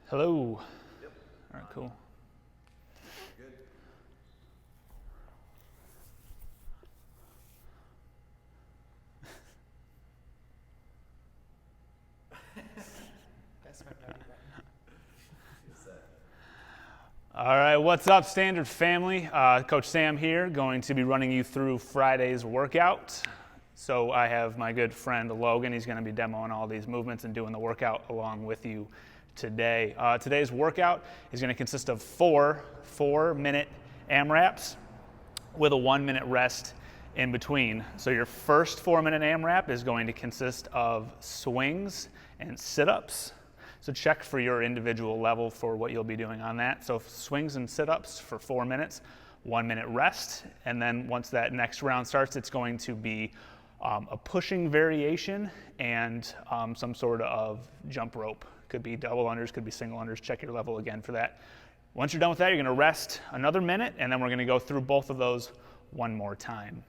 Hello. Yep. All right, cool. Good. That's my belly button. All right, what's up, Standard family? Coach Sam here, going to be running you through Friday's workout. So I have my good friend Logan. He's going to be demoing all these movements and doing the workout along with you today. Today's workout is going to consist of four 4-minute AMRAPs with a 1-minute rest in between. So your first 4-minute AMRAP is going to consist of swings and sit-ups. So check for your individual level for what you'll be doing on that. So swings and sit-ups for 4 minutes, 1-minute rest, and then once that next round starts, it's going to be a pushing variation and some sort of jump rope. Could be double unders, could be single unders. Check your level again for that. Once you're done with that, you're going to rest another minute, and then we're going to go through both of those one more time.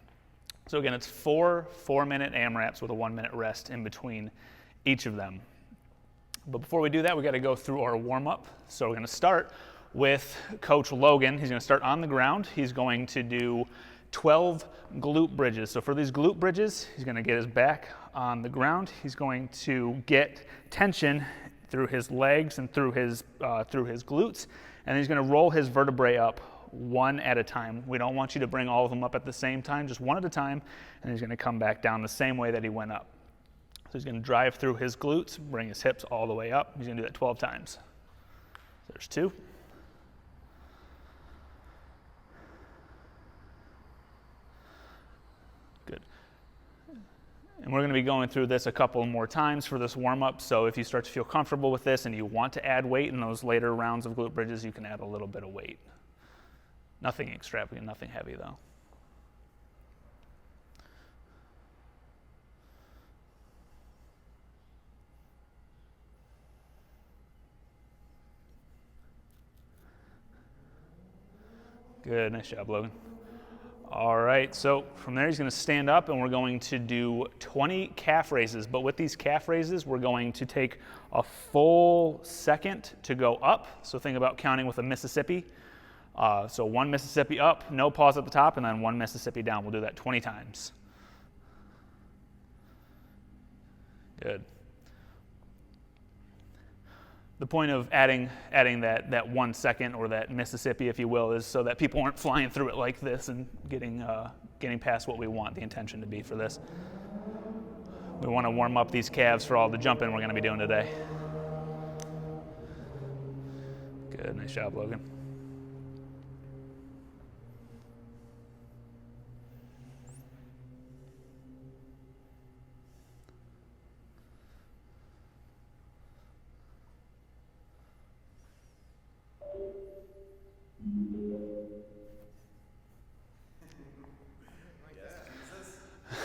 So again, it's 4-minute AMRAPs with a 1-minute rest in between each of them. But before we do that, we got to go through our warm-up. So we're going to start with Coach Logan. He's going to start on the ground. He's going to do 12 glute bridges. So for these glute bridges, he's going to get his back on the ground. He's going to get tension through his legs and through his glutes, and he's going to roll his vertebrae up one at a time. We don't want you to bring all of them up at the same time, just one at a time, and he's going to come back down the same way that he went up. So he's going to drive through his glutes, bring his hips all the way up. He's going to do that 12 times. There's 2. Good. And we're going to be going through this a couple more times for this warm-up. So if you start to feel comfortable with this and you want to add weight in those later rounds of glute bridges, you can add a little bit of weight. Nothing extravagant, nothing heavy though. Good, nice job, Logan. All right, so from there he's going to stand up and we're going to do 20 calf raises. But with these calf raises, we're going to take a full second to go up. So think about counting with a Mississippi. So 1 Mississippi up, no pause at the top, and then 1 Mississippi down. We'll do that 20 times. Good. The point of adding that 1 second or that Mississippi, if you will, is so that people aren't flying through it like this and getting past what we want the intention to be for this. We want to warm up these calves for all the jumping we're going to be doing today. Good, nice job, Logan.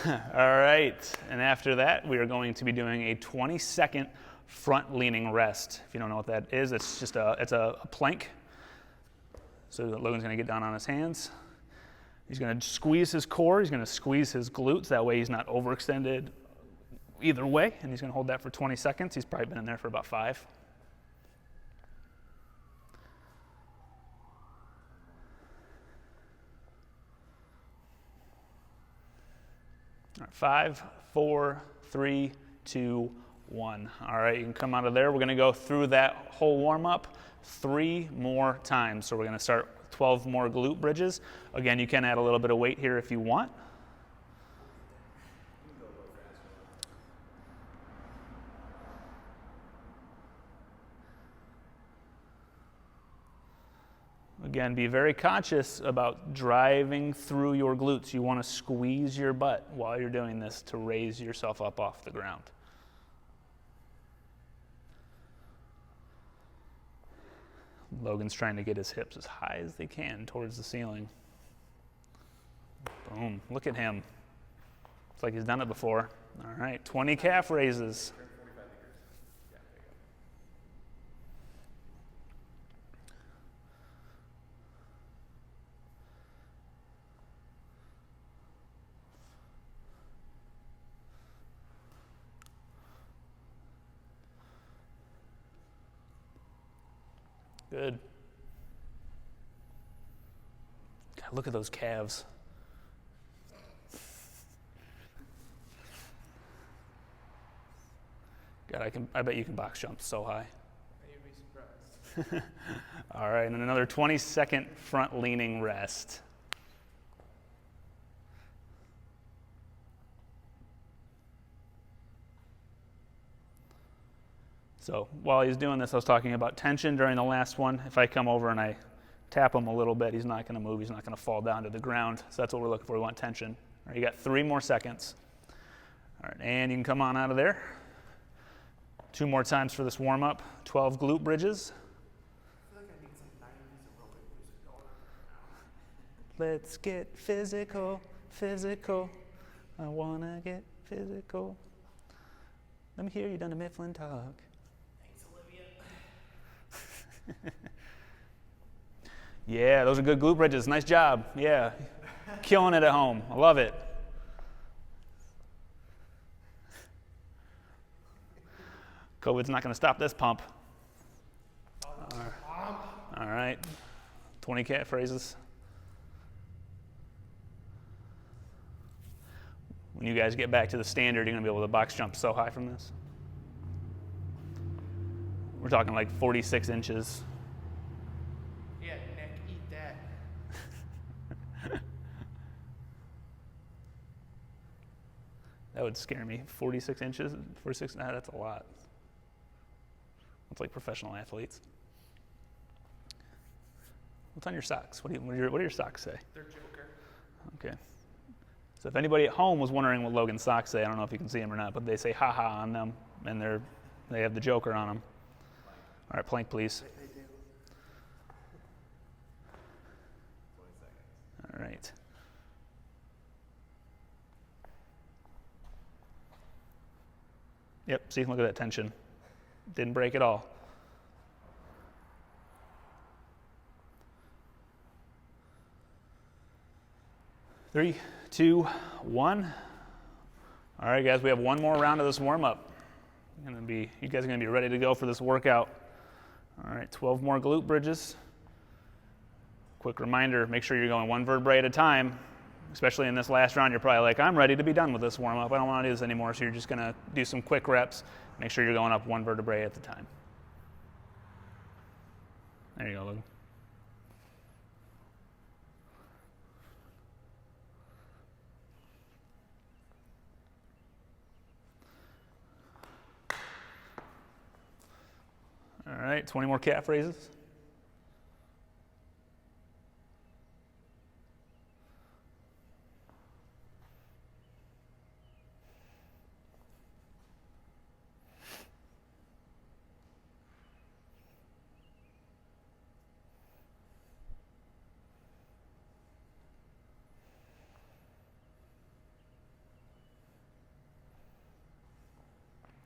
All right, and after that, we are going to be doing a 20-second front leaning rest. If you don't know what that is, it's just a plank. So Logan's going to get down on his hands. He's going to squeeze his core. He's going to squeeze his glutes. That way he's not overextended either way, and he's going to hold that for 20 seconds. He's probably been in there for about 5. All right, 5, 4, 3, 2, 1. All right, you can come out of there. We're going to go through that whole warm-up 3 more times. So we're going to start with 12 more glute bridges. Again, you can add a little bit of weight here if you want. Again, be very conscious about driving through your glutes. You want to squeeze your butt while you're doing this to raise yourself up off the ground. Logan's trying to get his hips as high as they can towards the ceiling. Boom, look at him. It's like he's done it before. All right, 20 calf raises. Good. God, look at those calves. God, I bet you can box jump so high. You'd be surprised. All right, and then another 20-second front leaning rest. So while he's doing this, I was talking about tension during the last one. If I come over and I tap him a little bit, he's not going to move. He's not going to fall down to the ground. So that's what we're looking for. We want tension. All right, you got 3 more seconds. All right, and you can come on out of there. 2 more times for this warm-up. 12 glute bridges. I feel like I need some 90s aerobic music going on right now. Let's get physical, physical. I want to get physical. Let me hear you down to Mifflin talk. Thanks, Olivia. Yeah, those are good glute bridges. Nice job. Yeah. Killing it at home. I love it. COVID's not going to stop this pump. All right. 20 cat phrases. When you guys get back to the standard, you're going to be able to box jump so high from this. We're talking like 46 inches. Yeah, Nick, eat that. That would scare me. 46 inches? 46? Nah, that's a lot. That's like professional athletes. What's on your socks? What do your socks say? They're Joker. Okay. So if anybody at home was wondering what Logan's socks say, I don't know if you can see them or not, but they say "ha-ha" on them, and they have the Joker on them. All right, plank, please. They do. 20 seconds. All right. Yep, see, look at that tension. Didn't break at all. Three, 2, 1. All right, guys, we have one more round of this warm-up. You guys are going to be ready to go for this workout. All right, 12 more glute bridges. Quick reminder, make sure you're going 1 vertebrae at a time. Especially in this last round, you're probably like, I'm ready to be done with this warm-up. I don't want to do this anymore, so you're just going to do some quick reps. Make sure you're going up 1 vertebrae at a time. There you go, Logan. All right, 20 more cat phrases.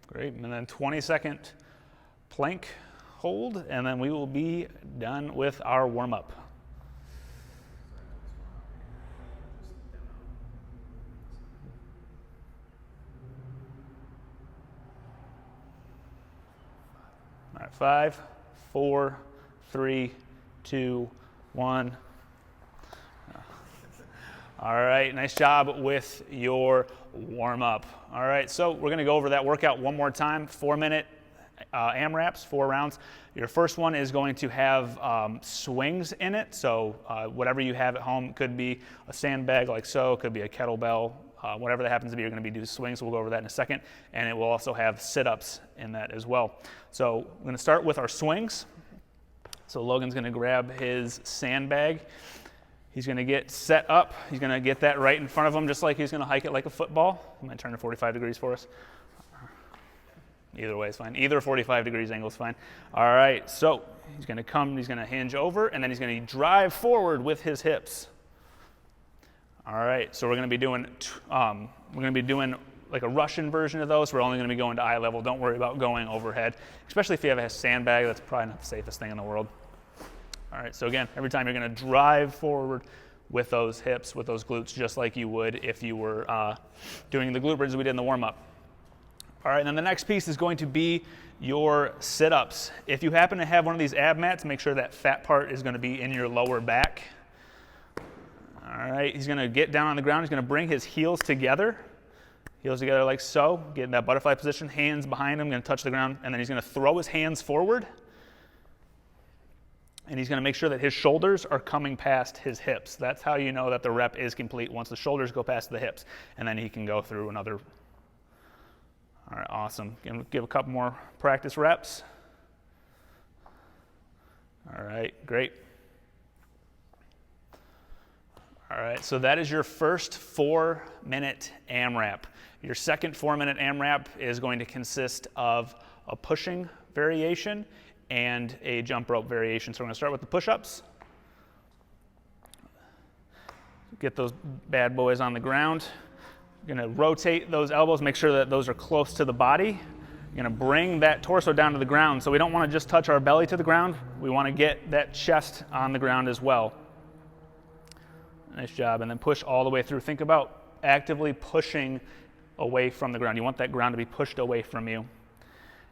Great, and then 20-second plank hold, and then we will be done with our warm-up. All right, 5, 4, 3, 2, 1. All right, nice job with your warm-up. All right, so we're going to go over that workout one more time. 4-minute AMRAPs, 4 rounds. Your first one is going to have swings in it. So whatever you have at home, could be a sandbag like so, could be a kettlebell, whatever that happens to be, you're going to be doing swings. We'll go over that in a second. And it will also have sit-ups in that as well. So we're going to start with our swings. So Logan's going to grab his sandbag. He's going to get set up. He's going to get that right in front of him, just like he's going to hike it like a football. I'm going to turn it 45 degrees for us. Either way is fine. Either 45 degrees angle is fine. All right, so he's going to come, he's going to hinge over, and then he's going to drive forward with his hips. All right, so we're going to be doing like a Russian version of those. We're only going to be going to eye level. Don't worry about going overhead, especially if you have a sandbag. That's probably not the safest thing in the world. All right, so again, every time you're going to drive forward with those hips, with those glutes, just like you would if you were doing the glute bridges we did in the warm-up. All right, and then the next piece is going to be your sit-ups. If you happen to have one of these ab mats, make sure that fat part is going to be in your lower back. All right, he's going to get down on the ground. He's going to bring his heels together like so. Get in that butterfly position, hands behind him, going to touch the ground, and then he's going to throw his hands forward. And he's going to make sure that his shoulders are coming past his hips. That's how you know that the rep is complete, once the shoulders go past the hips. And then he can go through another. All right, awesome. Give a couple more practice reps. All right, great. All right, so that is your first 4-minute AMRAP. Your second 4-minute AMRAP is going to consist of a pushing variation and a jump rope variation. So we're going to start with the push-ups. Get those bad boys on the ground. You're going to rotate those elbows, make sure that those are close to the body. You're going to bring that torso down to the ground. So we don't want to just touch our belly to the ground. We want to get that chest on the ground as well. Nice job. And then push all the way through. Think about actively pushing away from the ground. You want that ground to be pushed away from you.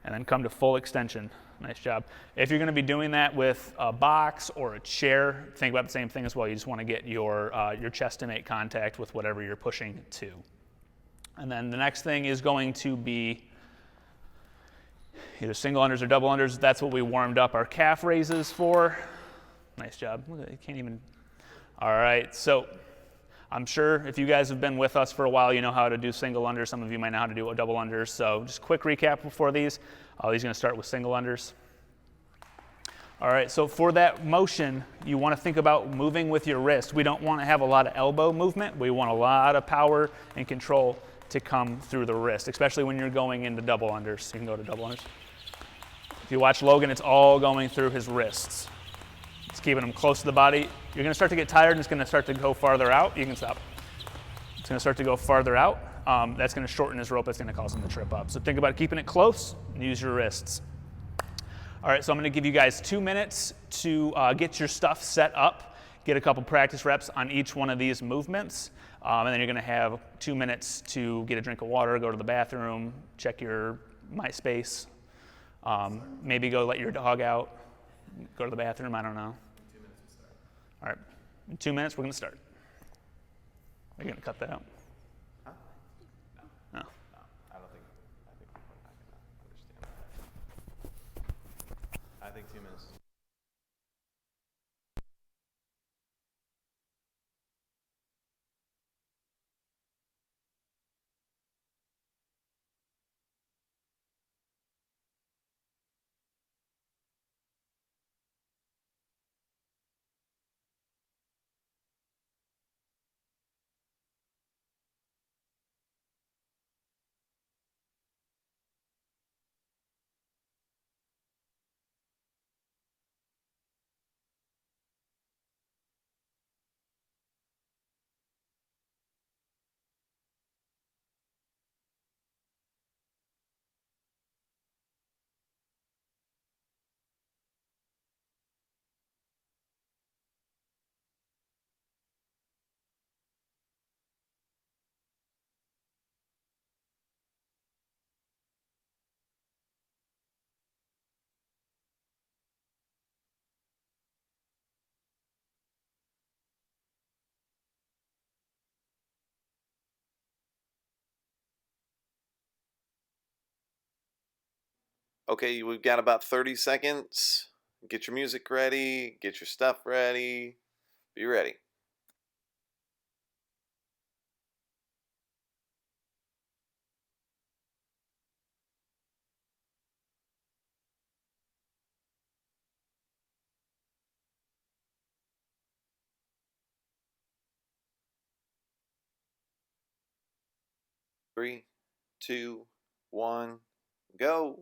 And then come to full extension. Nice job. If you're going to be doing that with a box or a chair, think about the same thing as well. You just want to get your chest to make contact with whatever you're pushing to. And then the next thing is going to be either single unders or double unders. That's what we warmed up our calf raises for. Nice job. Look at that, you can't even. All right, so I'm sure if you guys have been with us for a while, you know how to do single unders. Some of you might know how to do a double unders. So just quick recap before these. He's going to start with single unders. All right, so for that motion, you want to think about moving with your wrist. We don't want to have a lot of elbow movement. We want a lot of power and control to come through the wrist, especially when you're going into double unders. So you can go to double unders. If you watch Logan, it's all going through his wrists. It's keeping him close to the body. You're going to start to get tired and it's going to start to go farther out. You can stop. It's going to start to go farther out. That's going to shorten his rope. That's going to cause him to trip up. So think about keeping it close and use your wrists. All right, so I'm going to give you guys 2 minutes to get your stuff set up, get a couple practice reps on each one of these movements, and then you're going to have 2 minutes to get a drink of water, go to the bathroom, check your MySpace, maybe go let your dog out, go to the bathroom, I don't know. 2 minutes to start. All right, in 2 minutes we're going to start. Are you going to cut that out? Huh? No. No, I think people are not going to understand that. I think 2 minutes. Okay, we've got about 30 seconds. Get your music ready, get your stuff ready. Be ready. Three, two, one, go.